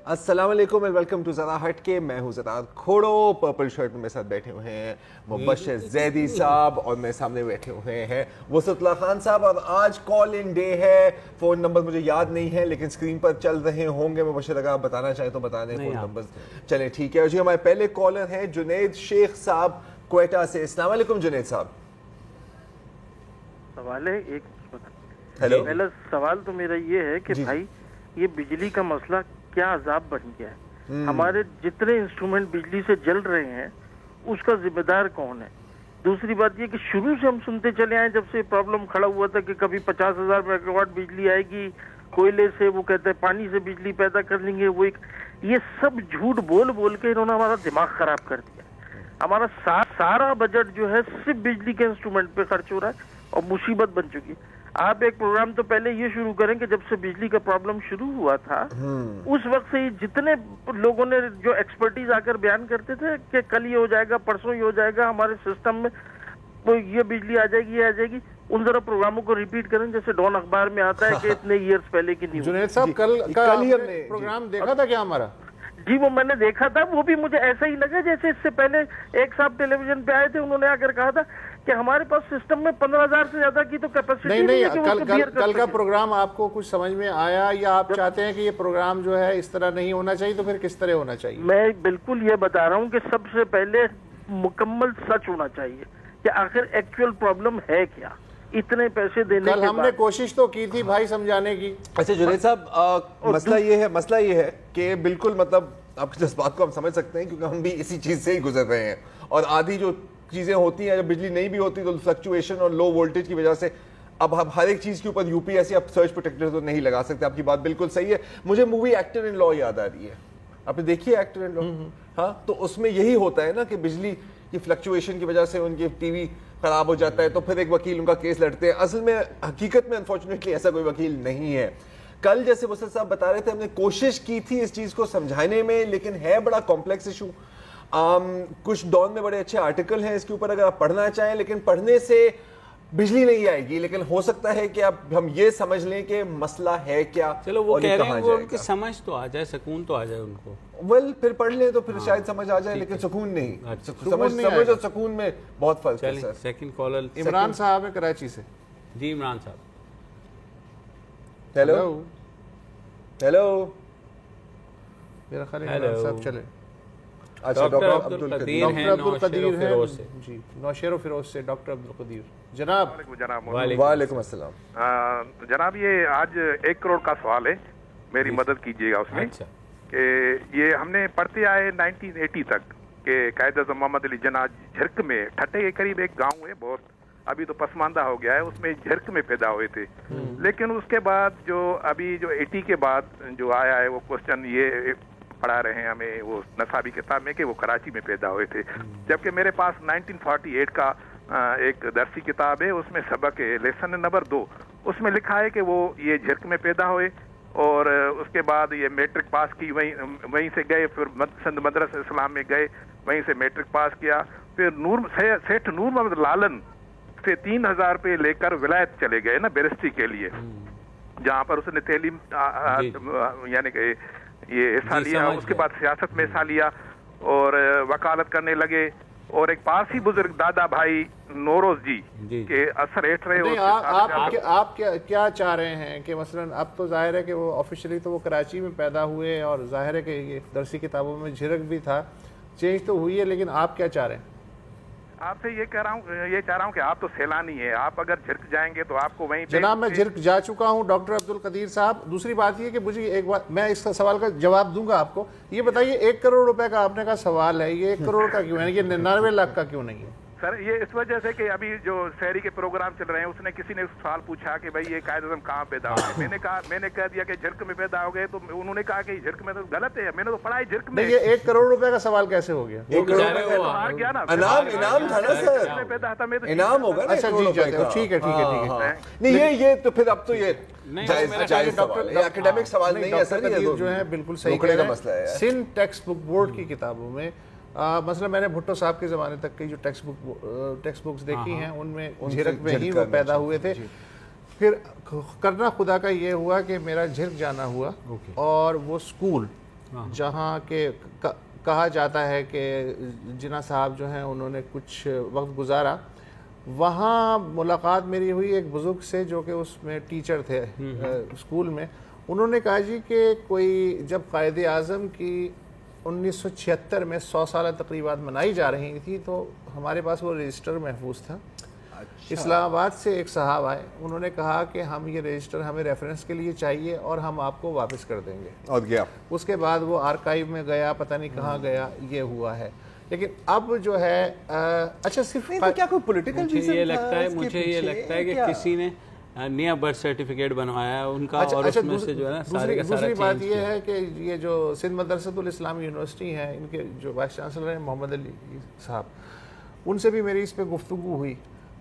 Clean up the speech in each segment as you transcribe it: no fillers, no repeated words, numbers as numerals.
السلام علیکم and welcome to ذرا ہٹ کے. میں ہوں زراد کھوڑو. پرپل شرٹ میں میرے ساتھ بیٹھے ہوئے ہیں مبشر زیدی صاحب اور میرے سامنے بیٹھے ہوئے ہیں وسعت اللہ خان صاحب. اور آج کال ان ڈے ہے. فون نمبر مجھے یاد نہیں ہے لیکن اسکرین پر چل رہے ہوں گے. مبشر اگر آپ بتانا چاہیں تو بتا دیں فون نمبر. چلیں ٹھیک ہے. اور جی ہمارے پہلے کالر ہیں جنید شیخ صاحب کوئٹہ سے. السلام علیکم جنید صاحب. سوال ہے ایک. ہیلو. پہلا سوال تو میرا یہ ہے کہ بھائی یہ بجلی کا مسئلہ کیا عذاب بن گیا ہے. ہمارے جتنے انسٹرومنٹ بجلی سے جل رہے ہیں اس کا ذمہ دار کون ہے؟ دوسری بات یہ کہ شروع سے ہم سنتے چلے آئے جب سے پرابلم کھڑا ہوا تھا کہ کبھی 50,000 میگا واٹ بجلی آئے گی کوئلے سے, وہ کہتے ہیں پانی سے بجلی پیدا کر لیں گے. وہ یہ سب جھوٹ بول بول کے انہوں نے ہمارا دماغ خراب کر دیا. ہمارا سارا بجٹ جو ہے صرف بجلی کے انسٹرومنٹ پہ خرچ ہو رہا ہے اور مصیبت بن چکی ہے. آپ ایک پروگرام تو پہلے یہ شروع کریں کہ جب سے بجلی کا پرابلم شروع ہوا تھا اس وقت سے جتنے لوگوں نے جو ایکسپرٹیز آ کر بیان کرتے تھے کہ کل یہ ہو جائے گا, پرسوں یہ ہو جائے گا, ہمارے سسٹم میں یہ بجلی آ جائے گی, یہ آ جائے گی, ان ذرا پروگراموں کو ریپیٹ کریں جیسے ڈان اخبار میں آتا ہے کہ اتنے ایئرز پہلے کی نیوز. جنید صاحب کل ہی ہم نے پروگرام دیکھا تھا کیا ہمارا؟ جی وہ میں نے دیکھا تھا. وہ بھی مجھے ایسا ہی لگا جیسے اس سے پہلے ایک صاحب ٹیلی ویژن پہ آئے تھے, انہوں نے آ کر کہا تھا کہ ہمارے پاس سسٹم میں 15,000 سے زیادہ کی تو کیپیسٹی نہیں. کل کا پروگرام آپ کو کچھ سمجھ میں آیا یا آپ چاہتے ہیں کہ یہ پروگرام جو ہے اس طرح نہیں ہونا چاہیے تو پھر کس طرح ہونا چاہیے؟ میں بالکل یہ بتا رہا ہوں کہ سب سے پہلے مکمل سچ ہونا چاہیے کہ آخر ایکچوئل پرابلم ہے کیا. اتنے پیسے دینے کل ہم نے کوشش تو کی تھی بھائی سمجھانے کی. اچھا جنید صاحب مسئلہ یہ ہے کہ بالکل مطلب آپ کے جذبات کو ہم سمجھ سکتے ہیں کیونکہ ہم بھی اسی چیز سے ہی گزر رہے ہیں. اور آدھی جو چیزیں ہوتی ہیں جب بجلی نہیں بھی ہوتی تو فلکچویشن اور لو وولٹیج کی وجہ سے اب ہم ہر ایک چیز کے اوپر یو پی ایس یا سرچ پروٹیکٹر تو نہیں لگا سکتے. آپ کی بات بالکل صحیح ہے. مجھے مووی ایکٹر ان لا یاد آ رہی ہے. آپ نے دیکھی ہے ایکٹر ان لا؟ ہاں تو اس میں یہی ہوتا ہے نا کہ بجلی کی فلکچویشن کی وجہ سے ان کی ٹی وی خراب ہو جاتا ہے تو پھر ایک وکیل ان کا کیس لڑتے ہیں. اصل میں حقیقت میں انفارچونیٹلی ایسا کوئی وکیل نہیں ہے. کل جیسے وسعت صاحب بتا رہے تھے ہم نے کوشش کی تھی اس چیز کو سمجھانے میں لیکن ہے بڑا کمپلیکس ایشو. کچھ ڈان میں بڑے اچھے آرٹیکل ہیں اس کے اوپر اگر آپ پڑھنا چاہیں لیکن پڑھنے سے بجلی نہیں آئے گی. لیکن ہو سکتا ہے کہ اب ہم یہ سمجھ لیں کہ مسئلہ ہے کیا. چلو وہ کہہ رہے ہیں وہ ان کی سمجھ تو آ جائے, سکون تو آ جائے ان کو. پھر پڑھ لیں تو پھر شاید سمجھ آ جائے لیکن سکون نہیں. سمجھ اور سکون میں بہت فرق ہے. سیکنڈ کالر عمران صاحب ہے کراچی سے. جی عمران صاحب. ہیلو ہیلو میرا خیال ہے عمران صاحب چلے. اچھا ڈاکٹر عبدالقدیر ہیں جی نوشہر و فیروز سے. ڈاکٹر عبدالقدیر جناب. وعلیکم السلام جناب. یہ آج 1 کروڑ کا سوال ہے, میری مدد کیجیے گا اس میں. کہ یہ ہم نے پڑھتے آئے 1980 تک کہ قائد اعظم محمد علی جناح جھرک میں ٹھٹے کے قریب ایک گاؤں ہے, بہت ابھی تو پسماندہ ہو گیا ہے, اس میں جھرک میں پیدا ہوئے تھے. لیکن اس کے بعد جو ابھی جو 80 کے بعد جو آیا ہے وہ کوشچن یہ پڑھا رہے ہیں ہمیں وہ نصابی کتاب میں کہ وہ کراچی میں پیدا ہوئے تھے. جبکہ میرے پاس 1948 کا ایک درسی کتاب ہے, اس میں سبق ہے لیسن نمبر 2, اس میں لکھا ہے کہ وہ یہ جھرک میں پیدا ہوئے اور اس کے بعد یہ میٹرک پاس کی, وہیں سے گئے, پھر سندھ مدرسہ اسلام میں گئے, وہیں سے میٹرک پاس کیا, پھر سیٹھ نور محمد لالن سے 3,000 روپے لے کر ولایت چلے گئے نا بیرسٹی کے لیے, جہاں پر اس نے تعلیم یعنی کہ یہ حصہ لیا. اس کے بعد سیاست میں حصہ لیا اور وکالت کرنے لگے. اور ایک پارسی بزرگ دادا بھائی نوروز جی کے اثر ہیٹھ رہے. آپ کیا چاہ رہے ہیں کہ مثلا اب تو ظاہر ہے کہ وہ آفیشلی تو وہ کراچی میں پیدا ہوئے اور ظاہر ہے کہ یہ درسی کتابوں میں جھرک بھی تھا, چینج تو ہوئی ہے, لیکن آپ کیا چاہ رہے ہیں؟ آپ سے یہ چاہ رہا ہوں کہ آپ تو سیلانی ہیں, آپ اگر جھرک جائیں گے تو آپ کو وہیں. جناب میں جھرک جا چکا ہوں ڈاکٹر عبدالقدیر صاحب. دوسری بات یہ کہ مجھے ایک بات, میں اس سوال کا جواب دوں گا آپ کو. یہ بتائیے 1 کروڑ روپے کا آپ نے کہا سوال ہے, یہ 1 کروڑ کا کیوں ہے, یہ 99 لاکھ کا کیوں نہیں ہے؟ سر یہ اس وجہ سے کہ ابھی جو شہری کے پروگرام چل رہے ہیں اس نے کسی نے سوال پوچھا کہ بھائی یہ قائد اعظم کہاں پیدا ہوئے. میں نے کہہ دیا کہ جھرک میں پیدا ہو گئے, تو انہوں نے کہا کہ جھرک میں تو غلط ہے, میں نے تو پڑھا ہے جھرک میں. یہ 1 کروڑ روپے کا سوال کیسے ہو گیا؟ 1 کروڑ انعام تھا نا سر, انعام ہوگا نا. اچھا جی ٹھیک ہے نہیں یہ تو پھر اب تو یہ جائز سوال ہے, ایکیڈیمک سوال نہیں ہے سر. یہ جو ہے بالکل صحیح کا مسئلہ ہے. سندھ ٹیکسٹ بک بورڈ کی کتابوں میں مثلا میں نے بھٹو صاحب کے زمانے تک کی جو ٹیکسٹ بکس دیکھی ہیں ان میں جھرک میں ہی وہ پیدا ہوئے تھے. پھر کرنا خدا کا یہ ہوا کہ میرا جھرک جانا ہوا اور وہ اسکول جہاں کہ کہا جاتا ہے کہ جناح صاحب جو ہیں انہوں نے کچھ وقت گزارا. وہاں ملاقات میری ہوئی ایک بزرگ سے جو کہ اس میں ٹیچر تھے اسکول میں. انہوں نے کہا جی کہ کوئی جب قائد اعظم کی 1976 میں 100 سالہ تقریبات منائی جا رہی تھی تو ہمارے پاس وہ رجسٹر محفوظ تھا. اسلام آباد سے ایک صاحب آئے, انہوں نے کہا کہ ہم یہ رجسٹر ہمیں ریفرنس کے لیے چاہیے اور ہم آپ کو واپس کر دیں گے. اور گیا اس کے بعد وہ آرکائیو میں گیا, پتہ نہیں کہاں گیا, یہ ہوا ہے. لیکن اب جو ہے اچھا صرف کیا کوئی پولیٹیکل مجھے یہ لگتا ہے کہ کسی نے نیا برتھ سرٹیفکیٹ بنوایا ان کا, اور اس میں سے جو ہے نا سارے کا سارا دوسری بات یہ ہے کہ یہ جو سندھ مدرسۃ الاسلام یونیورسٹی ہیں, ان کے جو وائس چانسلر ہیں محمد علی صاحب, ان سے بھی میری اس پہ گفتگو ہوئی.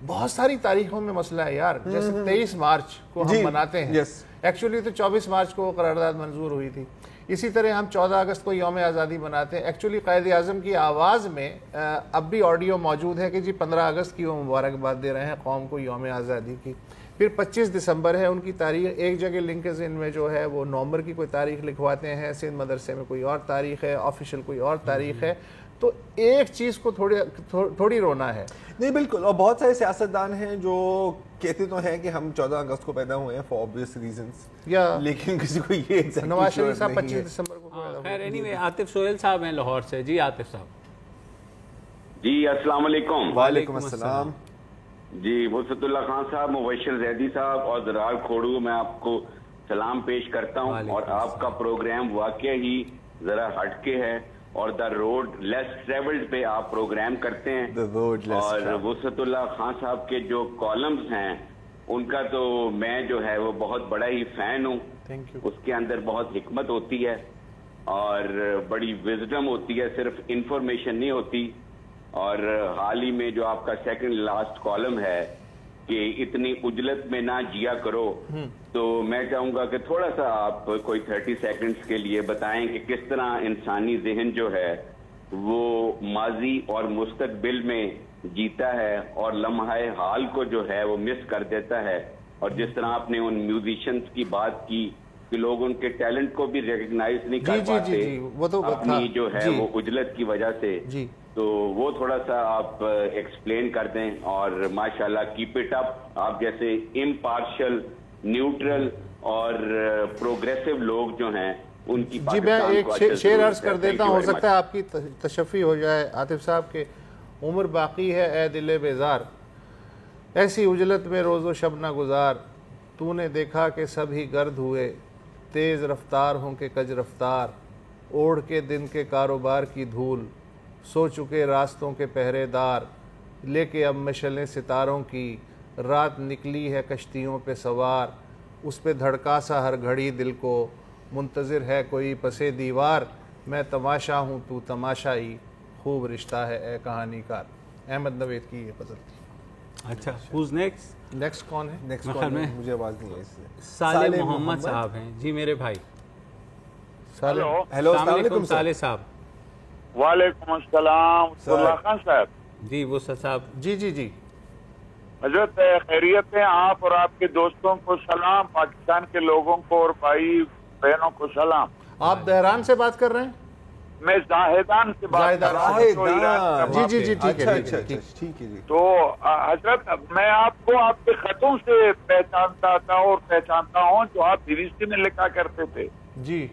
بہت ساری تاریخوں میں مسئلہ ہے یار, جیسے 23 مارچ کو ہم مناتے ہیں, ایکچولی تو 24 مارچ کو قرارداد منظور ہوئی تھی. اسی طرح ہم 14 اگست کو یوم آزادی مناتے ہیں. ایکچولی قائد اعظم کی آواز میں اب بھی آڈیو موجود ہے کہ جی 15 اگست کی وہ مبارکباد دے رہے ہیں قوم کو یوم آزادی کی. پھر 25 دسمبر ہے ان کی تاریخ. ایک جگہ لنکز ان میں جو ہے وہ نومبر کی کوئی تاریخ لکھواتے ہیں, سندھ مدرسے میں کوئی اور تاریخ ہے, آفیشیل کوئی اور تاریخ ہے. تو ایک چیز کو تھوڑی رونا ہے. نہیں بالکل, اور بہت سارے سیاستدان ہیں جو کہتے تو ہیں کہ ہم 14 اگست کو پیدا ہوئے ہیں فار obvious reasons, لیکن کسی کو یہ نواز شریف صاحب 25 دسمبر کو پیدا ہوئے. خیر اینی عاطف سہیل صاحب ہیں لاہور سے. جی عاطف صاحب. جی السلام علیکم. وعلیکم السلام. جی وسعت اللہ خان صاحب, مبشر زیدی صاحب اور زرار کھوڑو, میں آپ کو سلام پیش کرتا ہوں. اور آپ کا پروگرام واقعہ ہی ذرا ہٹ کے ہے, اور دا روڈ لیس ٹریولڈ پہ آپ پروگرام کرتے ہیں. اور وسعت اللہ خان صاحب کے جو کالمز ہیں ان کا تو میں جو ہے وہ بہت بڑا ہی فین ہوں. اس کے اندر بہت حکمت ہوتی ہے اور بڑی وزڈم ہوتی ہے, صرف انفارمیشن نہیں ہوتی. اور حال ہی میں جو آپ کا سیکنڈ لاسٹ کالم ہے کہ اتنی اجلت میں نہ جیا کرو, تو میں چاہوں گا کہ تھوڑا سا آپ کوئی 30 سیکنڈز کے لیے بتائیں کہ کس طرح انسانی ذہن جو ہے وہ ماضی اور مستقبل میں جیتا ہے اور لمحہ حال کو جو ہے وہ مس کر دیتا ہے. اور جس طرح آپ نے ان میوزیشنز کی بات کی کہ لوگ ان کے ٹیلنٹ کو بھی ریکگنائز نہیں کر پاتے اپنی جو ہے وہ اجلت کی وجہ سے. تو وہ تھوڑا سا آپ ایکسپلین کر دیں. اور ماشاءاللہ کیپ اٹ اپ, آپ جیسے امپارشل, نیوٹرل اور پروگریسو لوگ جو ہیں ان کی. جی میں ایک شعر عرض کر دیتا ہوں, ہو سکتا ہے آپ کی تشفی ہو جائے عاطف صاحب کے. عمر باقی ہے اے دل بیزار, ایسی اجلت میں روز و شب نہ گزار. تو نے دیکھا کہ سب ہی گرد ہوئے, تیز رفتار ہوں کہ کج رفتار. اوڑھ کے دن کے کاروبار کی دھول, سو چکے راستوں کے پہرے دار. لے کے اب مشلیں ستاروں کی, رات نکلی ہے کشتیوں پہ سوار. اس پہ دھڑکا سا ہر گھڑی دل کو, منتظر ہے کوئی پسے دیوار. میں تماشا ہوں تو تماشائی, خوب رشتہ ہے اے کہانی کار. احمد نوید کی یہ غزل تھی. اچھا who's next؟ نیکسٹ کون ہے؟ نیکسٹ کون ہے مجھے آواز نہیں ہے اس سے. صالح محمد صاحب ہیں. جی میرے بھائی. ہیلو السلام علیکم صالح صاحب. وعلیکم السلام اللہ خان صاحب. جی وسعت صاحب. جی جی جی حضرت خیریت ہے. آپ اور آپ کے دوستوں کو سلام, پاکستان کے لوگوں کو اور بھائی بہنوں کو سلام. آپ دہران سے بات کر رہے ہیں؟ میں زاہدان سے بات کر رہا ہوں. جی جی جی ٹھیک ہے ٹھیک ہے. تو حضرت میں آپ کو آپ کے خطوں سے پہچانتا تھا اور پہچانتا ہوں جو آپ بھیویسٹی میں لکھا کرتے تھے. جی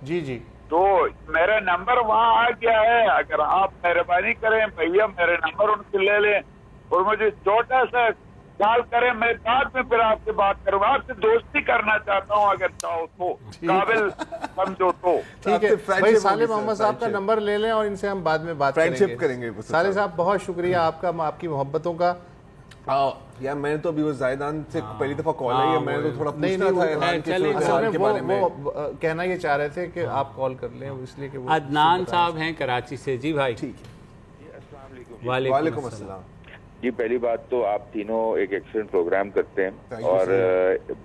جی جی تو میرا نمبر وہاں آ گیا ہے. اگر آپ مہربانی کریں بھیا میرے نمبر ان سے لے لیں اور مجھے چھوٹا سا کال کریں, میں بعد میں پھر آپ سے بات کروں گا. آپ سے دوستی کرنا چاہتا ہوں اگر چاہو تو, قابل سمجھو تو. ٹھیک ہے بھائی. صالح محمد صاحب کا نمبر لے لیں اور ان سے ہم بعد میں بات کریں گے. صالح صاحب بہت شکریہ آپ کا, آپ کی محبتوں کا. یار میں نے تو ابھی وہ زائدان سے پہلی دفعہ کال آئی ہے, میں نے تو تھوڑا پوچھنا تھا وہ کہنا یہ چاہ رہے تھے کہ آپ کال کر لیں, اس لیے کہ عدنان صاحب ہیں کراچی سے. جی بھائی. ٹھیک ہے. وعلیکم السلام. جی پہلی بات تو آپ تینوں ایک ایکسلنٹ پروگرام کرتے ہیں اور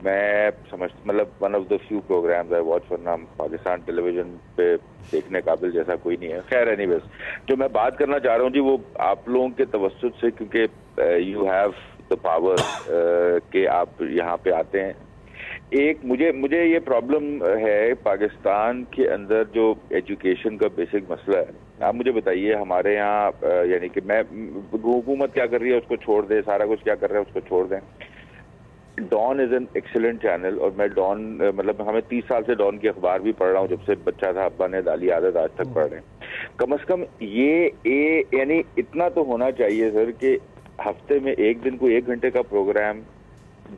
میں مطلب one of the few programmes I watch, ورنہ پاکستان ٹیلی ویژن پہ دیکھنے قابل جیسا کوئی نہیں ہے. خیر اینی ویز جو میں بات کرنا چاہ رہا ہوں جی وہ آپ لوگوں کے توسط سے, کیونکہ یو ہیو دا پاور کہ آپ یہاں پہ آتے ہیں. ایک مجھے یہ پرابلم ہے پاکستان کے اندر جو ایجوکیشن کا بیسک مسئلہ ہے. آپ مجھے بتائیے ہمارے یہاں یعنی کہ میں حکومت کیا کر رہی ہے اس کو چھوڑ دے, سارا کچھ کیا کر رہا ہے اس کو چھوڑ دیں. Dawn is an excellent channel, اور میں ڈان مطلب ہمیں 30 سال سے ڈان کی اخبار بھی پڑھ رہا ہوں, جب سے بچہ تھا ابا نے ڈالی عادت, آج تک پڑھ رہے ہیں. کم از کم یہ یعنی اتنا تو ہونا چاہیے سر کہ ہفتے میں ایک دن کوئی 1 گھنٹے کا پروگرام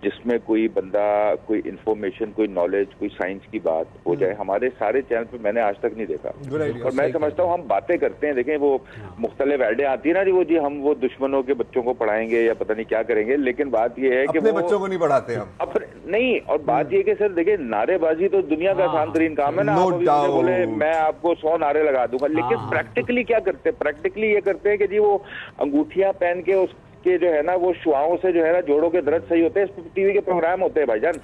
جس میں کوئی بندہ کوئی انفارمیشن, کوئی نالج, کوئی سائنس کی بات ہو جائے. ہمارے سارے چینل پہ میں نے آج تک نہیں دیکھا. اور میں سمجھتا ہوں ہم باتیں کرتے ہیں, دیکھیں وہ مختلف ایڈیں آتی ہیں نا جی ہم وہ دشمنوں کے بچوں کو پڑھائیں گے یا پتہ نہیں کیا کریں گے, لیکن بات یہ ہے کہ اپنے بچوں کو نہیں پڑھاتے ہم نہیں. اور بات یہ کہ سر دیکھیں نعرے بازی تو دنیا کا آسان ترین کام ہے نا, آپ بولے میں آپ کو 100 نعرے لگا دوں گا, لیکن پریکٹیکلی کیا کرتے ہیں؟ پریکٹیکلی یہ کرتے ہیں کہ جی وہ انگوٹھیاں پہن کے اس کے جو ہے نا وہ شعاؤں سے جو ہے نا جوڑوں کے درد صحیح ہوتے ہیں. اس ٹی وی کے پروگرام ہوتے ہیں بھائی جان,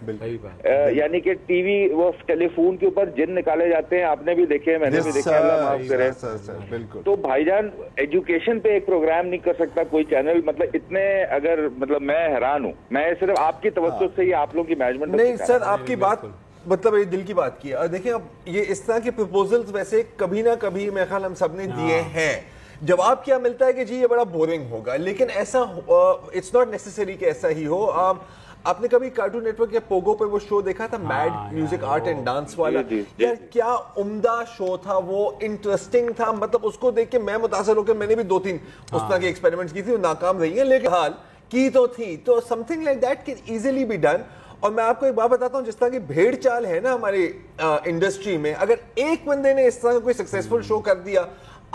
یعنی کہ ٹی وی وہ ٹیلی فون کے اوپر جن نکالے جاتے ہیں, آپ نے بھی دیکھے, میں نے بھی دیکھے, اللہ معاف کرے. تو بھائی جان ایجوکیشن پہ ایک پروگرام نہیں کر سکتا کوئی چینل؟ مطلب اتنے اگر مطلب میں حیران ہوں. میں صرف آپ کی توسط سے یہ آپ لوگوں کی مینجمنٹ نہیں سر, آپ کی بات مطلب دل کی بات کی. دیکھیں اب یہ اس طرح کے پروپوزلز ویسے کبھی نہ کبھی میرے خیال ہم سب نے دیے ہیں. جواب کیا ملتا ہے کہ جی یہ بڑا بورنگ ہوگا, لیکن ایسا اٹس ناٹ نیسیسری کہ ایسا ہی ہو. آپ نے کبھی کارٹون نیٹ ورک یا پوگو پہ وہ شو دیکھا تھا made music art and dance والا؟ یار کیا عمدہ شو تھا وہ, انٹرسٹنگ تھا. مطلب اس کو دیکھ کے میں متاثر ہو کے میں نے بھی 2-3 اس طرح کے ایکسپیریمنٹس کی تھی, وہ ناکام رہی ہیں, لیکن حال کی تو تھی. تو something like that can easily be done. اور میں آپ کو ایک بات بتاتا ہوں, جس طرح کی بھیڑ چال ہے نا ہماری انڈسٹری میں, اگر ایک بندے نے اس طرح کا کوئی سکسیسفل شو کر دیا,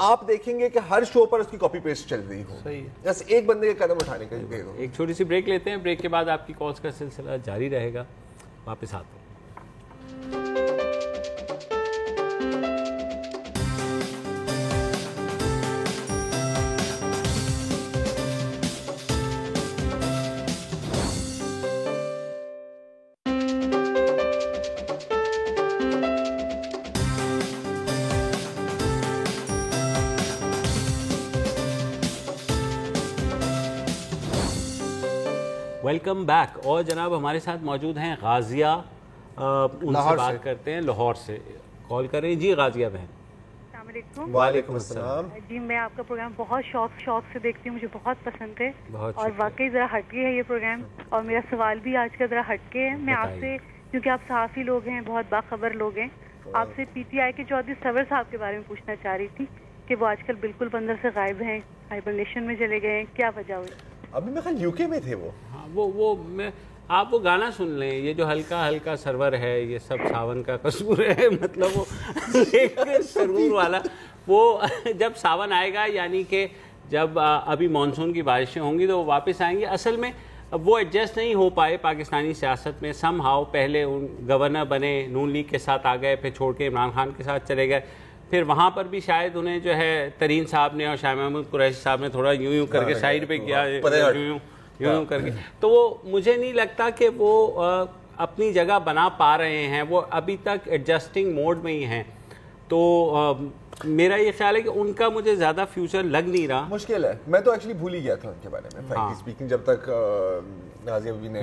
آپ دیکھیں گے کہ ہر شو پر اس کی کاپی پیسٹ چل رہی ہو. بس ایک بندے کے قدم اٹھانے کا. ایک چھوٹی سی بریک لیتے ہیں, بریک کے بعد آپ کی کالز کا سلسلہ جاری رہے گا. واپس آتے ہیں. Welcome back. اور جناب ہمارے ساتھ موجود ہیں غازیہ, ان سے بات کرتے ہیں, لاہور سے کال کر رہے ہیں. جی غازیہ بہن. السلام علیکم. وعلیکم السلام. جی میں آپ کا پروگرام بہت شوق سے دیکھتی ہوں, مجھے بہت پسند ہے, اور واقعی ذرا ہٹ کے ہے یہ پروگرام. اور میرا سوال بھی آج کا ذرا ہٹ کے ہے. میں آپ سے, کیونکہ آپ صحافی لوگ ہیں, بہت باخبر لوگ ہیں, آپ سے پی ٹی آئی کے چودھری سرور صاحب کے بارے میں پوچھنا چاہ رہی تھی کہ وہ آج کل بالکل بندر سے غائب ہیں, ہائبرنیشن میں چلے گئے ہیں, کیا وجہ ہوئی؟ ابھی میں خیال یوکے میں تھے وہ. وہ آپ وہ گانا سن لیں, یہ جو ہلکا ہلکا سرور ہے, یہ سب ساون کا قصور ہے. مطلب وہ سرور والا, وہ جب ساون آئے گا, یعنی کہ جب ابھی مانسون کی بارشیں ہوں گی تو وہ واپس آئیں گے. اصل میں وہ ایڈجسٹ نہیں ہو پائے پاکستانی سیاست میں سم ہاؤ. پہلے گورنر بنے, نون لیگ کے ساتھ آ گئے, پھر چھوڑ کے عمران خان کے ساتھ چلے گئے. پھر وہاں پر بھی شاید انہیں جو ہے ترین صاحب نے اور شاہ محمود قریشی صاحب نے تھوڑا یوں کر کے سائڈ پہ کیا, یوں کر کے. تو وہ مجھے نہیں لگتا کہ وہ اپنی جگہ بنا پا رہے ہیں, وہ ابھی تک ایڈجسٹنگ موڈ میں ہی ہیں. تو میرا یہ خیال ہے کہ ان کا مجھے زیادہ فیوچر لگ نہیں رہا. مشکل ہے. میں تو ایکچولی بھول ہی گیا تھا ان کے بارے میں فرینکلی اسپیکنگ, جب تک غازی ابھی نے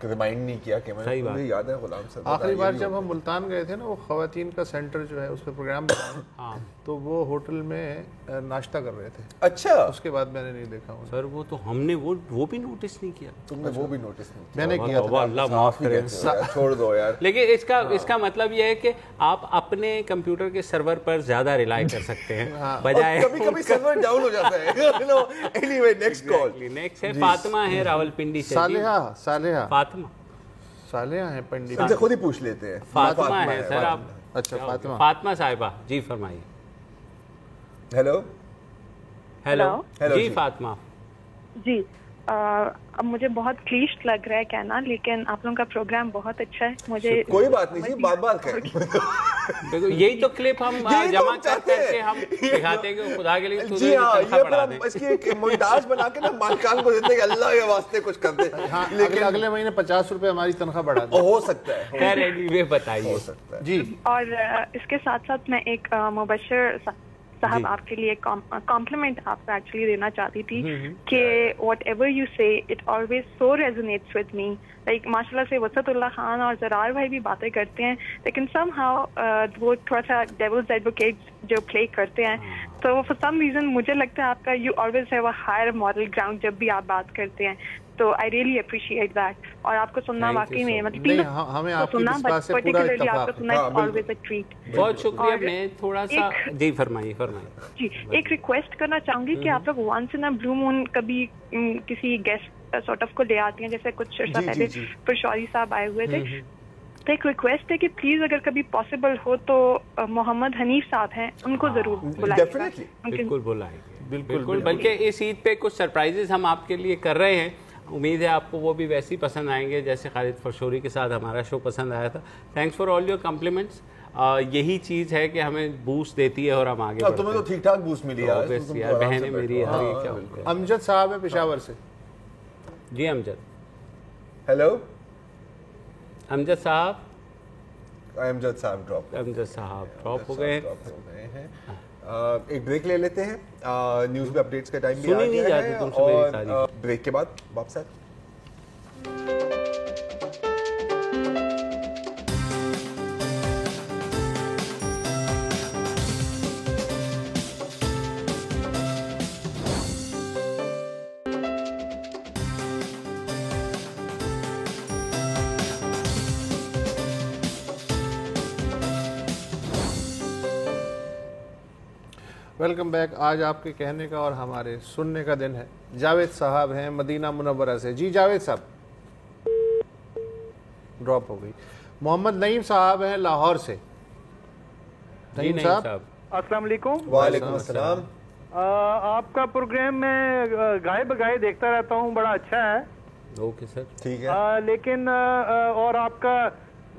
ریمائنڈ نہیں کیا کہ مجھے یاد ہے غلام صاحب آخری بار جب ہم ملتان گئے تھے نا, وہ خواتین کا سینٹر جو ہے اس پہ پروگرام بنا, تو وہ ہوٹل میں ناشتہ کر رہے تھے. اچھا, اس کے بعد میں نے نہیں دیکھا سر. وہ تو ہم نے وہ بھی نوٹس نہیں کیا. تم نے وہ بھی نوٹس نہیں کیا؟ میں نے کیا تھا. اللہ معاف کرے, چھوڑ دو یار. لیکن اس کا مطلب یہ ہے کہ آپ اپنے کمپیوٹر کے سرور پر زیادہ ریلائی کر سکتے ہیں, بجائے کبھی سرور ڈاؤن ہو جاتا ہے. Any way next call. Next ہے فاطمہ ہے راولپنڈی سے. صالحہ ہیں پنڈی سے, خود ہی پوچھ لیتے ہیں. فاطمہ ہے سر آپ. اچھا فاطمہ صاحبہ, جی فرمائیے. ہیلو جی فاطمہ. جی اب مجھے بہت کلیشڈ لگ رہا ہے کہنا, لیکن آپ لوگوں کا پروگرام بہت اچھا ہے. مجھے کوئی بات نہیں, بات کریں. دیکھو یہی تو کلپ ہم جمع کر کے ہم دکھاتے ہیں کہ خدا کے لیے جی ہاں, یہ اس کی ایک مونٹاژ بنا کے نا مالکان کو دیتے ہیں کہ اللہ کے واسطے کچھ کر دے, لیکن اگلے مہینے 50 روپے ہماری تنخواہ بڑھا دیں. ہو سکتا ہے. خیر یہ بتائیے. ہو سکتا ہے جی. اور اس کے ساتھ ساتھ میں ایک مبشر صاحب آپ کے لیے کمپلیمنٹ آپ کو ایکچولی دینا چاہتی تھی کہ whatever you say it always so resonates with me. Like ماشاء اللہ سے وسعت اللہ خان اور زرار بھائی بھی باتیں کرتے ہیں لیکن سم ہاؤ وہ تھوڑا سا ڈیولز ایڈوکیٹ جو پلے کرتے ہیں, تو فار سم ریزن مجھے لگتا ہے آپ کا you always have a higher moral ground جب بھی آپ بات کرتے ہیں, تو آئی ریئلی اپریشیٹ دیٹ. اور آپ کو سننا واقعی میں مطلب ہمیں آپ کی اس بات سے پورا اتفاق ہے. بہت شکریہ. میں تھوڑا سا جی فرمائیے. جی ایک ریکویسٹ کرنا چاہوں گی کہ آپ لوگ وانس ان اے بلو مون کبھی کسی گیسٹ سارٹ آف کو لے آتی ہیں, جیسے کچھ عرصہ پہلے پرشوری صاحب آئے ہوئے تھے, تو ایک ریکویسٹ ہے کہ پلیز اگر کبھی پاسبل ہو تو محمد حنیف صاحب ہیں ان کو ضرور بلائیں. بالکل بلائیں گے, بالکل. بلکہ اس عید پہ کچھ سرپرائزز ہم آپ کے لیے کر رہے ہیں, امید ہے آپ کو وہ بھی ویسے ہی پسند آئیں گے جیسے خالد فرشوری کے ساتھ ہمارا شو پسند آیا تھا. Thanks for all your compliments. یہی چیز ہے کہ ہمیں بوسٹ دیتی ہے اور ہم آگے بڑھتے ہیں. تمہیں تو ٹھیک ٹھاک بوسٹ ملی ہے, بہنیں میری. امجد صاحب ہے پشاور سے. جی امجد. ہیلو امجد صاحب. امجد صاحب ڈراپ ہو گئے ہیں. ایک بریک لے لیتے ہیں, نیوز میں اپڈیٹس کا ٹائم بھی آ گیا ہے, اور بریک کے بعد واپس آتے ہیں. Welcome back. آج آپ کے کہنے کا اور ہمارے سننے کا دن ہے. جاوید صاحب ہیں مدینہ منورہ سے. جی جاوید صاحب ڈراپ ہو گئی. محمد نعیم صاحب ہیں لاہور سے. نعیم صاحب السلام علیکم. وعلیکم السلام. آپ کا پروگرام میں گائے بگائے دیکھتا رہتا ہوں, بڑا اچھا ہے. اوکے سر, ٹھیک ہے. لیکن اور آپ کا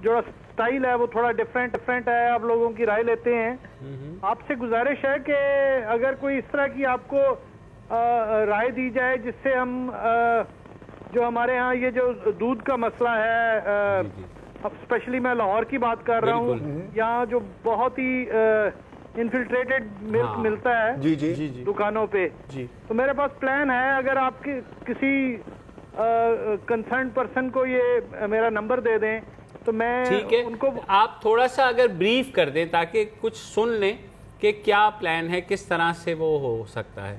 جو سٹائل ہے وہ تھوڑا ڈفرینٹ ہے, آپ لوگوں کی رائے لیتے ہیں. آپ سے گزارش ہے کہ اگر کوئی اس طرح کی آپ کو رائے دی جائے جس سے ہم جو ہمارے ہاں یہ جو دودھ کا مسئلہ ہے, اسپیشلی میں لاہور کی بات کر رہا ہوں, یہاں جو بہت ہی انفلٹریٹڈ ملک ملتا ہے جی جی جی دکانوں پہ, تو میرے پاس پلان ہے اگر آپ کے کسی کنسرن پرسن کو یہ میرا نمبر دے دیں تو میں ان کو. آپ تھوڑا سا اگر بریف کر دیں تاکہ کچھ سن لیں کہ کیا پلان ہے, کس طرح سے وہ ہو سکتا ہے.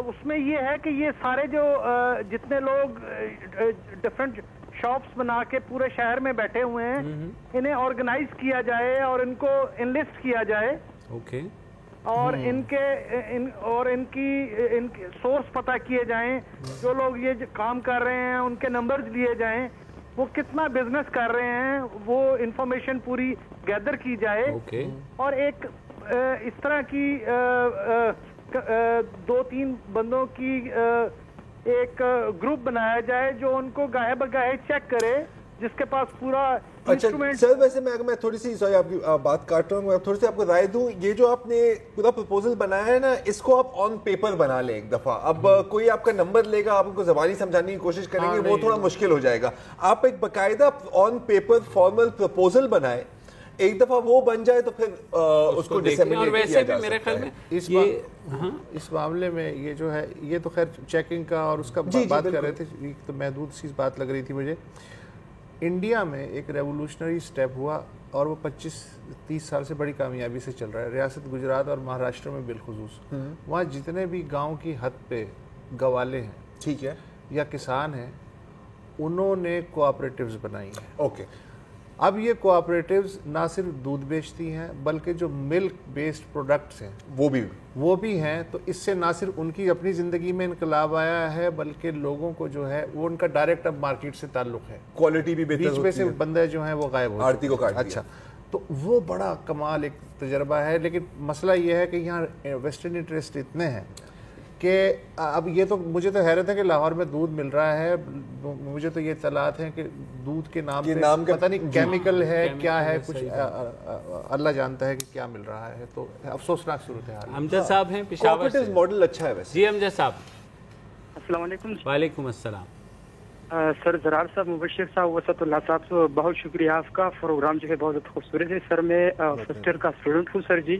اس میں یہ ہے کہ یہ سارے جو جتنے لوگ ڈفرنٹ شاپس بنا کے پورے شہر میں بیٹھے ہوئے ہیں, انہیں آرگنائز کیا جائے اور ان کو انلسٹ کیا جائے. اوکے. اور ان کی سورس پتہ کیے جائیں, جو لوگ یہ کام کر رہے ہیں ان کے نمبرز لیے جائیں, وہ کتنا بزنس کر رہے ہیں وہ انفارمیشن پوری گیدر کی جائے. اور ایک اس طرح کی 2-3 بندوں کی ایک گروپ بنایا جائے جو ان کو گاہے بگاہے چیک کرے, جس کے پاس پورا انسٹرومنٹ. سر ویسے میں تھوڑی سی سوری آپ کی بات کاٹ رہا ہوں, میں تھوڑی سی آپ کو رائے دوں. یہ جو آپ نے پورا پرپوزل بنایا ہے نا, اس کو آپ آن پیپر بنا لیں ایک دفعہ. اب کوئی آپ کا نمبر لے گا, آپ ان کو زبانی سمجھانے کی کوشش کریں گے, وہ تھوڑا مشکل ہو جائے گا. آپ ایک باقاعدہ آن پیپر فارمل پرپوزل بنائیں, ایک دفعہ وہ بن جائے تو پھر اس کو ڈسیمینیٹ کیا جا سکتا ہے. اس معاملے میں یہ جو ہے, یہ تو خیر چیکنگ کا اور اس کا بات کر رہے تھے, تو محدود سی بات لگ رہی تھی مجھے. انڈیا میں ایک ریولوشنری سٹیپ ہوا اور وہ 25-30 سال سے بڑی کامیابی سے چل رہا ہے. ریاست گجرات اور مہاراشٹر میں بالخصوص, وہاں جتنے بھی گاؤں کی حد پہ گوالے ہیں, ٹھیک ہے, یا کسان ہیں, انہوں نے کوآپریٹیوز بنائی ہیں. اوکے. اب یہ کوآپریٹیوز نہ صرف دودھ بیچتی ہیں بلکہ جو ملک بیسڈ پروڈکٹس ہیں وہ بھی ہیں. تو اس سے نہ صرف ان کی اپنی زندگی میں انقلاب آیا ہے بلکہ لوگوں کو جو ہے وہ ان کا ڈائریکٹ اب مارکیٹ سے تعلق ہے, کوالٹی بھی بہتر ہوتی ہے, بیچ میں سے بندے جو ہیں وہ غائب ہوتے ہیں, آڑتی کو کاٹ دیا. اچھا, تو وہ بڑا کمال ایک تجربہ ہے. لیکن مسئلہ یہ ہے کہ یہاں ویسٹرن انٹرسٹ اتنے ہیں کہ اب یہ تو مجھے تو حیرت ہے کہ لاہور میں دودھ مل رہا ہے, مجھے تو یہ اطلاعات ہیں کہ دودھ کے نام پہ پتہ نہیں کیمیکل ہے کیا ہے, کچھ اللہ جانتا ہے کہ کیا مل رہا ہے. تو افسوسناک صورتحال. امجد صاحب ہیں پشاور سے. ماڈل اچھا ہے ویسے. جی امجد صاحب. السلام علیکم. وعلیکم السلام. سر زرار صاحب, مبشر صاحب, وسعت اللہ صاحب سے بہت شکریہ. آپ کا پروگرام جو ہے بہت خوبصورت ہے. سر میں فرسٹ ایئر کا اسٹوڈنٹ ہوں سر. جی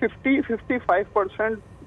50-55%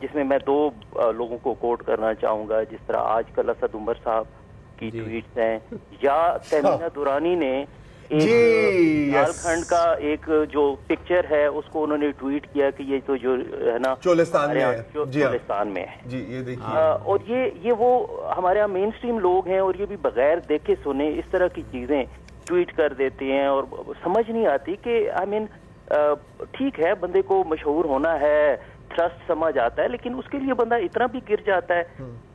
جس میں 2 لوگوں کو کوٹ کرنا چاہوں گا، جس طرح آج کل اسد عمر صاحب کی ٹویٹس ہیں، یا تہمینہ دورانی نے جھارکھنڈ کا ایک جو پکچر ہے اس کو انہوں نے ٹویٹ کیا کہ یہ تو جو ہے نا چولستان میں ہے، اور یہ وہ ہمارے یہاں مین اسٹریم لوگ ہیں اور یہ بھی بغیر دیکھے سنے اس طرح کی چیزیں ٹویٹ کر دیتے ہیں، اور سمجھ نہیں آتی کہ آئی مین ٹھیک ہے بندے کو مشہور ہونا ہے، ٹرسٹ سمجھ آتا ہے، لیکن اس کے لیے بندہ اتنا بھی گر جاتا ہے.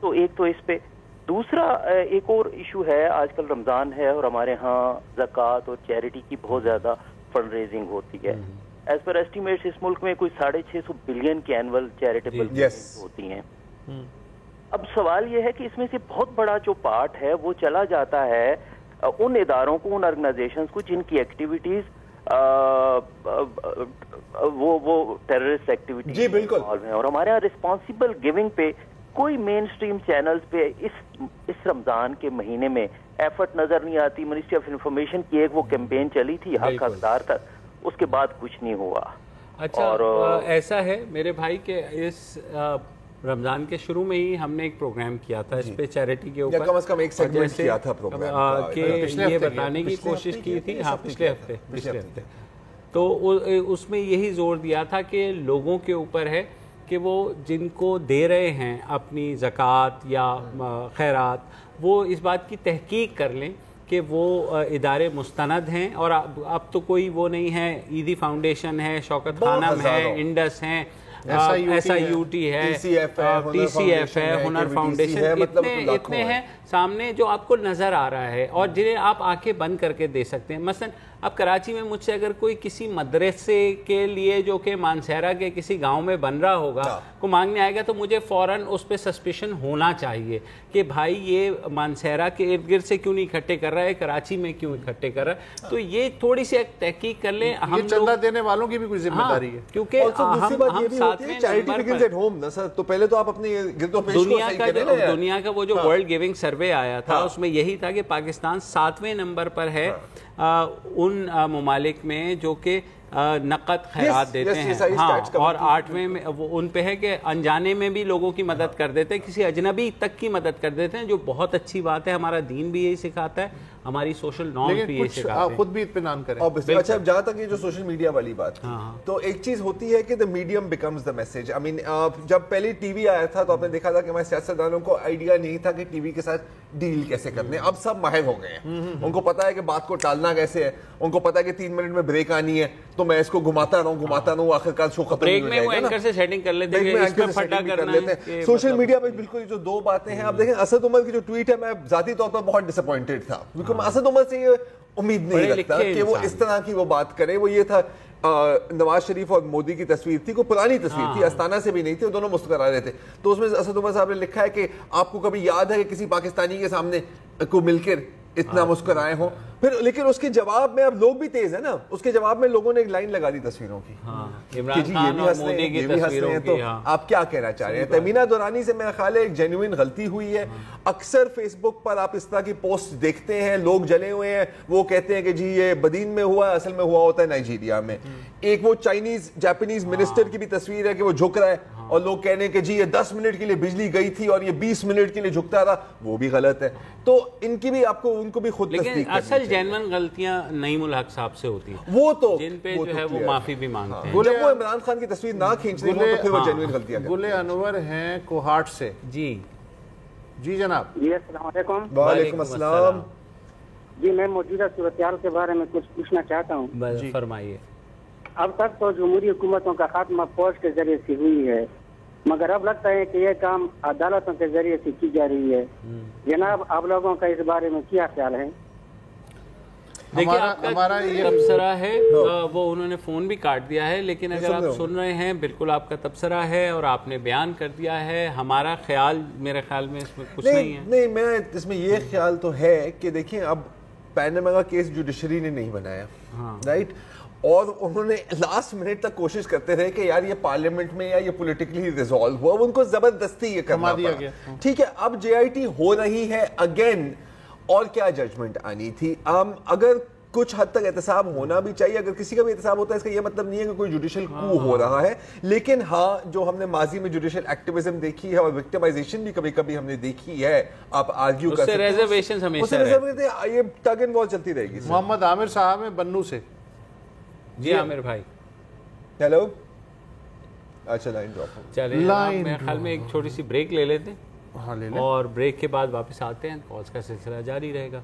تو ایک تو اس پہ، دوسرا ایک اور ایشو ہے، آج کل رمضان ہے اور ہمارے ہاں زکوٰۃ اور چیریٹی کی بہت زیادہ فنڈ ریزنگ ہوتی ہے. ایز پر ایسٹیمیٹس اس ملک میں کوئی 650 بلین کی اینول چیریٹیبل ہوتی ہیں. اب سوال یہ ہے کہ اس میں سے بہت بڑا جو پارٹ ہے وہ چلا جاتا ہے ان اداروں کو، ان آرگنائزیشنز کو جن کی ایکٹیویٹیز وہ ٹیررسٹ ایکٹیویٹیز انوالو ہیں، اور ہمارے یہاں رسپانسبل گیونگ پہ کوئی مین اسٹریم چینلز پہ اس رمضان کے مہینے میں ایفرٹ نظر نہیں آتی. منسٹری آف انفارمیشن کی ایک وہ کیمپین چلی تھی حق حقدار تک، اس کے بعد کچھ نہیں ہوا. اچھا، اور ایسا ہے میرے بھائی کہ اس رمضان کے شروع میں ہی ہم نے ایک پروگرام کیا تھا اس پہ چیریٹی کے اوپر، کم از کم ایک سیگمنٹ کیا تھا پروگرام کہ یہ بتانے کی کوشش کی تھی. ہاں، پچھلے ہفتے تو اس میں یہی زور دیا تھا کہ لوگوں کے اوپر ہے کہ وہ جن کو دے رہے ہیں اپنی زکوٰۃ یا خیرات، وہ اس بات کی تحقیق کر لیں کہ وہ ادارے مستند ہیں. اور اب تو کوئی وہ نہیں ہے، ایدی فاؤنڈیشن ہے، شوکت خانم ہے، انڈس ہیں، SIUT ہے، TCF ہے، ہنر فاؤنڈیشن، اتنے ہیں سامنے جو آپ کو نظر آ رہا ہے اور جنہیں آپ آنکھیں بند کر کے دے سکتے ہیں. مثلا اب کراچی میں مجھ سے اگر کوئی کسی مدرسے کے لیے جو کہ مانسہرہ کے کسی گاؤں میں بن رہا ہوگا کو مانگنے آئے گا تو مجھے فوراً اس پہ سسپیشن ہونا چاہیے کہ بھائی یہ مانسہرہ کے ارد گرد سے کیوں نہیں اکٹھے کر رہا ہے، کراچی میں کیوں اکٹھے کر رہا ہے. تو یہ تھوڑی سی تحقیق کر لیں. ہم چندہ دینے والوں کی بھی کوئی ذمہ داری ہے، کیونکہ دنیا کا وہ جو ورلڈ گیونگ سروے آیا تھا اس میں یہی تھا کہ پاکستان 7ویں نمبر پر ہے ان ممالک میں جو کہ نقد خیرات دیتے ہیں. ہاں، اور 8ویں میں ان پہ ہے کہ انجانے میں بھی لوگوں کی مدد کر دیتے ہیں، کسی اجنبی تک کی مدد کر دیتے ہیں، جو بہت اچھی بات ہے. ہمارا دین بھی یہی سکھاتا ہے، ہماری سوشل نارمز بھی یہی سکھاتے ہیں. خود بھی اطمینان کریں. اچھا، جہاں تک یہ جو سوشل میڈیا والی بات تو ایک چیز ہوتی ہے کہ the medium becomes the message. I mean جب پہلے ٹی وی آیا تھا تو آپ نے دیکھا تھا کہ ہمارے سیاستدانوں کو آئیڈیا نہیں تھا کہ ٹی وی کے ساتھ ڈیل کیسے کرنے. اب سب ماہر ہو گئے ہیں، ان کو پتا ہے کہ بات کو ٹالنا کیسے ہے، ان کو پتا ہے کہ 3 منٹ میں بریک آنی ہے تو میں اس کو گھماتا رہوں آخر کار شو ختم بریک میں وہ اینکر سے سیٹنگ کر لیتے ہیں، اس میں پھٹا کرنا ہے. سوشل میڈیا پہ بالکل جو 2 باتیں ہیں. آپ دیکھیں اسد عمر کی جو ٹویٹ ہے، میں ذاتی طور پر بہت ڈس اپوائنٹڈ تھا کیونکہ میں اسد عمر سے یہ امید نہیں رکھتا کہ وہ اس طرح کی وہ بات کرے. وہ یہ تھا نواز شریف اور مودی کی تصویر تھی، کوئی پرانی تصویر تھی، استانہ سے بھی نہیں تھی، دونوں مسکرا رہے تھے. تو اس میں اسد عمر صاحب نے لکھا ہے کہ آپ کو کبھی یاد ہے کہ کسی پاکستانی کے سامنے کو مل کر اتنا مسکرائے ہوں. پھر لیکن اس کے جواب میں اب لوگ بھی تیز ہیں نا، اس کے جواب میں لوگوں نے ایک لائن لگا دی تصویروں کی کہ جی یہ بھی ہنس رہے ہیں. تو آپ کیا کہنا چاہ رہے ہیں؟ تہمینہ دورانی سے میرا خیال ہے ایک جینوئن غلطی ہوئی ہے. اکثر فیس بک پر آپ اس طرح کی پوسٹ دیکھتے ہیں، لوگ جلے ہوئے ہیں، وہ کہتے ہیں کہ جی یہ بدین میں ہوا ہے، اصل میں ہوا ہوتا ہے نائجیریا میں. ایک وہ چائنیز جاپانیز منسٹر کی بھی تصویر ہے کہ وہ جھک رہا ہے اور لوگ کہنے ہیں کہ جی یہ 10 منٹ کے لیے بجلی گئی تھی اور یہ 20 منٹ کے لیے جھکتا رہا، وہ بھی غلط ہے. تو ان کی بھی آپ کو ان کو بھی خود تصدیق کرنی چاہیے. اصل جینوئن غلطیاں نعیم الحق صاحب سے ہوتی ہیں، وہ تو جن پہ جو ہے وہ معافی بھی مانگتے ہیں. جب وہ عمران خان کی تصویر نہ کھینچ رہے ہوں تو پھر وہ جینوئن غلطیاں کرتے ہیں. گل انور ہیں کوہاٹ سے. جی جناب. جی السلام علیکم. وعلیکم السلام. جی میں موجودہ صورتحال کے بارے میں کچھ پوچھنا چاہتا ہوں. فرمائیے. اب تک تو جمہوری حکومتوں کا خاتمہ فوج کے ذریعے سے ہوئی ہے، مگر اب لگتا ہے کہ یہ کام عدالتوں کے ذریعے سے کی جا رہی ہے. جناب آپ لوگوں کا اس بارے میں کیا خیال ہے؟ دیکھیے ہمارا یہ تبصرہ ہے، وہ انہوں نے فون بھی کاٹ دیا ہے، لیکن اگر آپ سن رہے ہیں بالکل آپ کا تبصرہ ہے اور آپ نے بیان کر دیا ہے. ہمارا خیال میرے خیال میں اس میں کچھ نہیں ہے. نہیں، میں اس میں یہ خیال تو ہے کہ دیکھیں اب پیناما کا کیس جوڈیشری نے نہیں بنایا، رائٹ، اور انہوں نے لاسٹ منٹ تک کوشش کرتے رہے کہ یار یہ پارلیمنٹ میں یا یہ پولیٹیکلی ریزالو ہوا، ان کو زبردستی یہ کرنا پڑا. ٹھیک ہے، اب JIT ہو رہی ہے اگین، اور کیا ججمنٹ آنی تھی. اگر کچھ حد تک احتساب ہونا بھی چاہیے. اگر کسی کا بھی احتساب ہوتا ہے اس کا یہ مطلب نہیں ہے کہ کوئی جوڈیشل کو ہو رہا ہے, لیکن ہاں جو ہم نے ماضی میں جوڈیشل ایکٹیویزم دیکھی ہے اور وکٹمائزیشن بھی کبھی کبھی ہم نے دیکھی ہے, آپ آرگیو کر سکتے ہیں, یہ ٹگ اینڈ وال چلتی رہے گی. محمد عامر صاحب ہیں بنو سے. جی عامر بھائی ہیلو. اچھا لائن ڈراپ ہو. چلیں میرے خیال میں ایک چھوٹی سی بریک لے لیتے ہیں. ہاں لے لیں, اور بریک کے بعد واپس آتے ہیں, کالز کا سلسلہ جاری رہے گا.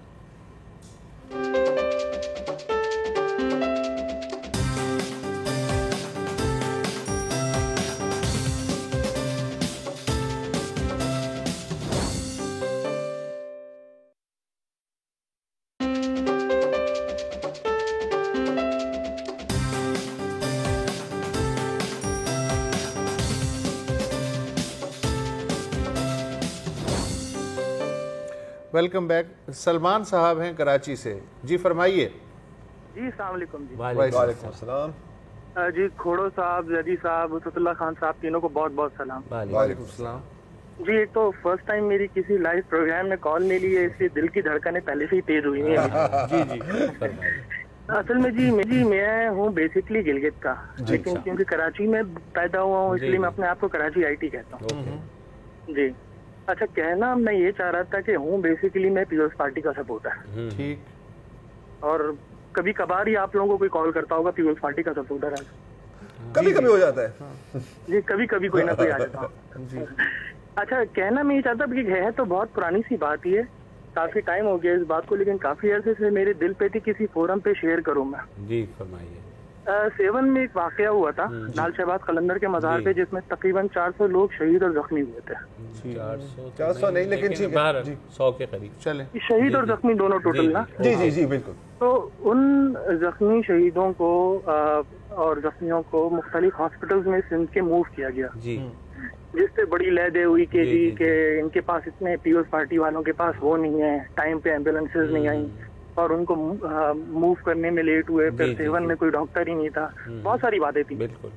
Welcome back. سلمان صاحب ہیں کراچی سے. جی فرمائیے. جی السلام علیکم. جی وعلیکم السلام. جی کھوڑو صاحب, زیدی صاحب, وسط اللہ خان صاحب, تینوں کو بہت بہت سلام. وعلیکم السلام. جی ایک تو فرسٹ ٹائم میری کسی لائیو پروگرام میں کال ملی ہے, اس لیے دل کی دھڑکنیں پہلے سے ہی تیز ہوئی ہیں. جی جی اصل میں جی میں ہوں بیسکلی گلگت کا, لیکن کیونکہ کراچی میں پیدا ہوا ہوں اس لیے میں اپنے آپ کو کراچی آئی ٹی کہتا ہوں. جی اچھا, کہنا میں یہ چاہ رہا تھا کہ ہوں بیسیکلی میں پیپلز پارٹی کا سپورٹر. ٹھیک. اور کبھی کبھار ہی آپ لوگوں کو کوئی کال کرتا ہوگا پیپلز پارٹی کا سپورٹر ہے. کبھی کبھی ہو جاتا ہے جی, کبھی کبھی کوئی نہ کوئی آ جاتا ہوں. اچھا, کہنا میں یہ چاہتا کہ ہے تو بہت پرانی سی بات ہی ہے, کافی ٹائم ہو گیا اس بات کو, لیکن کافی عرصے سے میرے دل پہ تھی کسی فورم پہ شیئر کروں میں. جی فرمائیے. 7 میں ایک واقعہ ہوا تھا لال شہباز قلندر کے مزار پہ, جس میں تقریباً 400 لوگ شہید اور زخمی ہوئے تھے. 400 نہیں لیکن 100 کے قریب. چلیں, شہید اور زخمی دونوں ٹوٹل نا. جی جی جی بالکل. تو ان زخمی شہیدوں کو اور زخمیوں کو مختلف ہاسپٹلز میں سندھ کے موو کیا گیا, جس سے بڑی لے دے ہوئی کہ جی کہ ان کے پاس اتنے پیپلز پارٹی والوں کے پاس وہ نہیں ہے, ٹائم پہ ایمبولینسز نہیں آئیں اور ان کو موو کرنے میں لیٹ ہوئے, پھر 7 میں کوئی ڈاکٹر ہی نہیں تھا, بہت ساری باتیں تھیں. بالکل.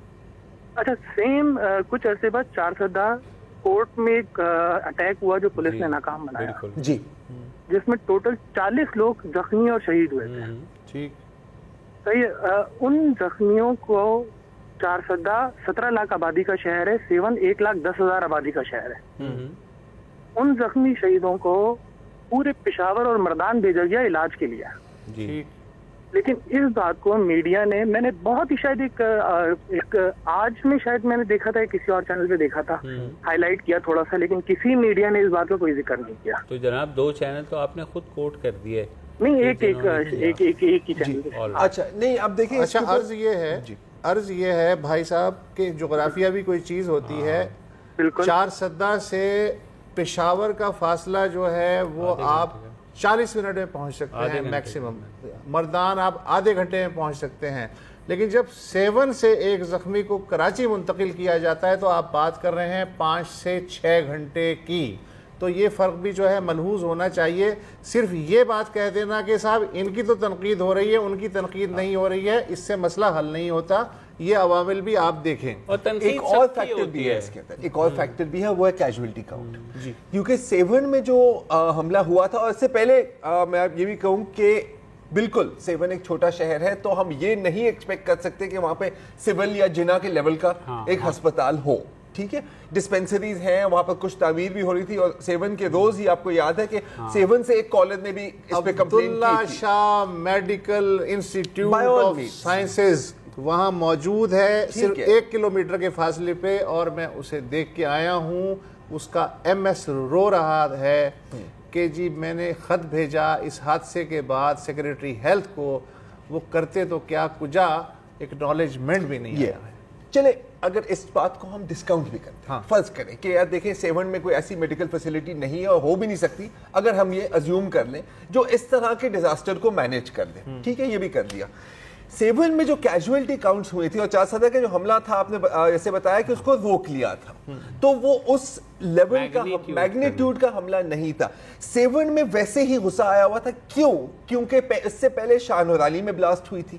اچھا, سیم کچھ عرصے بعد 4 کورٹ میں ایک اٹیک ہوا جو پولیس نے ناکام بنایا, جی, جس میں ٹوٹل 40 لوگ زخمی اور شہید ہوئے تھے. ٹھیک. صحیح. ان زخمیوں کو 17 لاکھ آبادی کا شہر ہے, 7 1,10,000 آبادی کا شہر ہے. ان زخمی شہیدوں کو پورے پشاور اور مردان بھیجا گیا علاج کے لیے. جی. لیکن اس بات کو میڈیا نے, میں نے بہت ہی شاید ایک آج میں شاید میں نے دیکھا تھا, کسی اور چینل پہ دیکھا تھا, ہائی لائٹ کیا تھوڑا سا, لیکن کسی میڈیا نے اس بات کا کوئی ذکر نہیں کیا. تو جناب 2 چینل تو آپ نے خود کوٹ کر دیے. نہیں, ایک ہی چینل. اچھا نہیں, اب دیکھیں. اچھا, عرض یہ ہے بھائی صاحب کہ جغرافیہ بھی کوئی چیز ہوتی ہے. 4 سے پشاور کا فاصلہ جو ہے وہ آپ 40 منٹ میں پہنچ سکتے ہیں میکسیمم. مردان آپ آدھے گھنٹے میں پہنچ سکتے ہیں. لیکن جب 7 سے ایک زخمی کو کراچی منتقل کیا جاتا ہے تو آپ بات کر رہے ہیں 5 سے 6 گھنٹے کی. تو یہ فرق بھی جو ہے ملحوظ ہونا چاہیے. صرف یہ بات کہہ دینا کہ صاحب ان کی تو تنقید ہو رہی ہے, ان کی تنقید نہیں ہو رہی ہے, اس سے مسئلہ حل نہیں ہوتا. یہ عوامل بھی آپ دیکھیں. ایک اور فیکٹر بھی ہے اس کے اندر, ایک اور فیکٹر بھی ہے, وہ ہے کیجویلٹی کاؤنٹ. کیونکہ 7 میں جو حملہ ہوا تھا, اور اس سے پہلے میں یہ بھی کہوں کہ بالکل 7 ایک چھوٹا شہر ہے, تو ہم یہ نہیں ایکسپیکٹ کر سکتے کہ وہاں پہ سول یا جنا کے لیول کا ایک ہسپتال ہو. ٹھیک ہے, ڈسپینسریز ہیں وہاں پر, کچھ تعمیر بھی ہو رہی تھی, اور 7 کے روز ہی آپ کو یاد ہے کہ 7 سے ایک کالج نے بھی اس پہ کمپلین کی تھی. عبداللہ شاہ میڈیکل انسٹیٹیوٹ آف سائنسز وہاں موجود ہے, صرف 1 کلومیٹر کے فاصلے پہ, اور میں اسے دیکھ کے آیا ہوں. اس کا MS رو رہا ہے کہ جی میں نے خط بھیجا اس حادثے کے بعد سیکریٹری ہیلتھ کو, وہ کرتے تو کیا کجا, ایکنالجمنٹ بھی نہیں آیا ہے. چلے اگر اس بات کو ہم ڈسکاؤنٹ بھی کرتے ہیں, فرض کریں کہ یار دیکھیں 7 میں کوئی ایسی میڈیکل فیسلٹی نہیں ہے اور ہو بھی نہیں سکتی, اگر ہم یہ ازیوم کر لیں جو اس طرح کے ڈیزاسٹر کو مینیج کر دیں, ٹھیک ہے, یہ بھی کر دیا. 7 میں جو کیجویلٹی کاؤنٹس ہوئی تھی اور 4 کا جو حملہ تھا, آپ نے جیسے بتایا کہ اس کو روک لیا تھا, تو وہ اس لیول کا میگنیٹیوڈ کا حملہ نہیں تھا. 7 میں ویسے ہی غصہ آیا ہوا تھا. کیوں؟ کیونکہ اس سے پہلے شاہ نور علی میں بلاسٹ ہوئی تھی,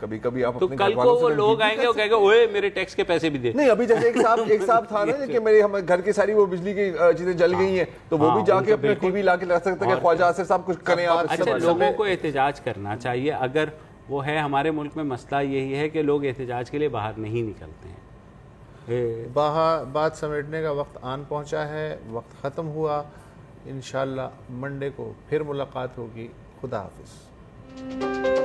کبھی کبھی آپ تو کل کو وہ لوگ آئیں گے وہ کہیں گے اوئے میرے ٹیکس کے پیسے بھی دے. نہیں ابھی جیسے ایک صاحب تھا نا کہ میرے گھر کی ساری وہ بجلی کی چیزیں جل گئی ہیں تو وہ بھی جا کے اپنے ٹی وی لا کے لگ سکتا ہے کہ خواجہ آصف صاحب کچھ کریں آپ. اچھا لوگوں کو احتجاج کرنا چاہیے اگر وہ ہے. ہمارے ملک میں مسئلہ یہی ہے کہ لوگ احتجاج کے لیے باہر نہیں نکلتے ہیں. بات سمیٹنے کا وقت آن پہنچا ہے, وقت ختم ہوا. انشاءاللہ منڈے کو پھر ملاقات ہوگی. خدا حافظ.